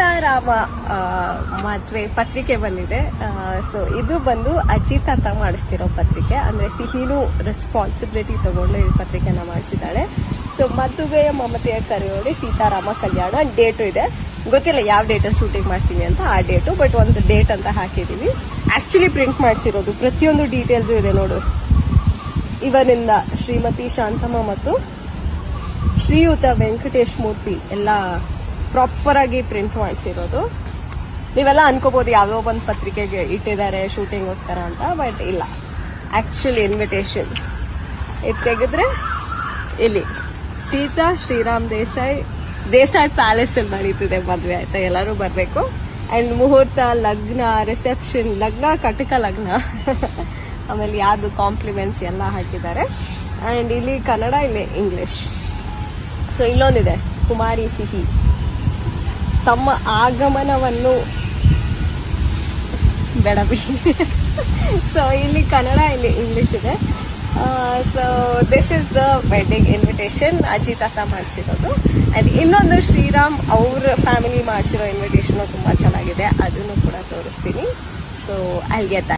ಸೀತಾರಾಮ ಮದ್ವೆ ಪತ್ರಿಕೆ ಬಂದಿದೆ. ಸೊ ಇದು ಬಂದು ಅಜ್ಜಿ ತಾತ ಮಾಡಿಸ್ತಿರೋ ಪತ್ರಿಕೆ, ಅಂದ್ರೆ ಸಿಹಿನೂ ರೆಸ್ಪಾನ್ಸಿಬಿಲಿಟಿ ತಗೊಂಡು ಈ ಪತ್ರಿಕೆನ ಮಾಡಿಸಿದ್ದಾಳೆ. ಸೊ ಮದುವೆಯ ಮಮತೆಯ ಕರೆಯೋಡೆ ಸೀತಾರಾಮ ಕಲ್ಯಾಣ ಡೇಟು ಇದೆ, ಗೊತ್ತಿಲ್ಲ ಯಾವ ಡೇಟಲ್ಲಿ ಶೂಟಿಂಗ್ ಮಾಡ್ತೀವಿ ಅಂತ ಆ ಡೇಟು, ಬಟ್ ಒಂದು ಡೇಟ್ ಅಂತ ಹಾಕಿದೀವಿ. ಆಕ್ಚುಲಿ ಪ್ರಿಂಟ್ ಮಾಡಿಸಿರೋದು ಪ್ರತಿಯೊಂದು ಡೀಟೇಲ್ಸು ಇದೆ ನೋಡು. ಇವನಿಂದ ಶ್ರೀಮತಿ ಶಾಂತಮ್ಮ ಮತ್ತು ಶ್ರೀಯುತ ವೆಂಕಟೇಶ್ ಮೂರ್ತಿ ಎಲ್ಲ ಪ್ರಾಪರ್ ಆಗಿ ಪ್ರಿಂಟ್ ಮಾಡಿಸಿರೋದು. ನೀವೆಲ್ಲ ಅನ್ಕೋಬಹುದು ಯಾವ್ದೋ ಒಂದು ಪತ್ರಿಕೆಗೆ ಇಟ್ಟಿದ್ದಾರೆ ಶೂಟಿಂಗ್ಗೋಸ್ಕರ ಅಂತ, ಬಟ್ ಇಲ್ಲ, ಆಕ್ಚುಲಿ ಇನ್ವಿಟೇಷನ್ ಇದು ತೆಗೆದ್ರೆ ಇಲ್ಲಿ ಸೀತಾ ಶ್ರೀರಾಮ್ ದೇಸಾಯಿ ಪ್ಯಾಲೇಸ್ ಅಲ್ಲಿ ನಡೀತಿದೆ ಮದ್ವೆ, ಆಯ್ತಾ, ಎಲ್ಲರೂ ಬರ್ಬೇಕು. ಅಂಡ್ ಮುಹೂರ್ತ, ಲಗ್ನ, ರಿಸೆಪ್ಷನ್, ಲಗ್ನ ಕಟಕ ಲಗ್ನ ಆಮೇಲೆ ಯಾವ್ದು ಕಾಂಪ್ಲಿಮೆಂಟ್ಸ್ ಎಲ್ಲ ಹಾಕಿದ್ದಾರೆ. ಅಂಡ್ ಇಲ್ಲಿ ಕನ್ನಡ, ಇಲ್ಲಿ ಇಂಗ್ಲಿಷ್. ಸೊ ಇಲ್ಲೊಂದಿದೆ, ಕುಮಾರಿ ಸಿಹಿ ತಮ್ಮ ಆಗಮನವನ್ನು ಬೆಡಬಿ. ಸೊ ಇಲ್ಲಿ ಕನ್ನಡ, ಇಲ್ಲಿ ಇಂಗ್ಲಿಷ್ ಇದೆ. So this is the wedding invitation ಅಜ್ಜಿ ತಾತ ಮಾಡಿಸಿರೋದು. ಅಂಡ್ ಇನ್ನೊಂದು ಶ್ರೀರಾಮ್ ಅವ್ರ ಫ್ಯಾಮಿಲಿ ಮಾಡಿಸಿರೋ ಇನ್ವಿಟೇಷನ್ ತುಂಬಾ ಚೆನ್ನಾಗಿದೆ, ಅದನ್ನು ಕೂಡ ತೋರಿಸ್ತೀನಿ. So I get that.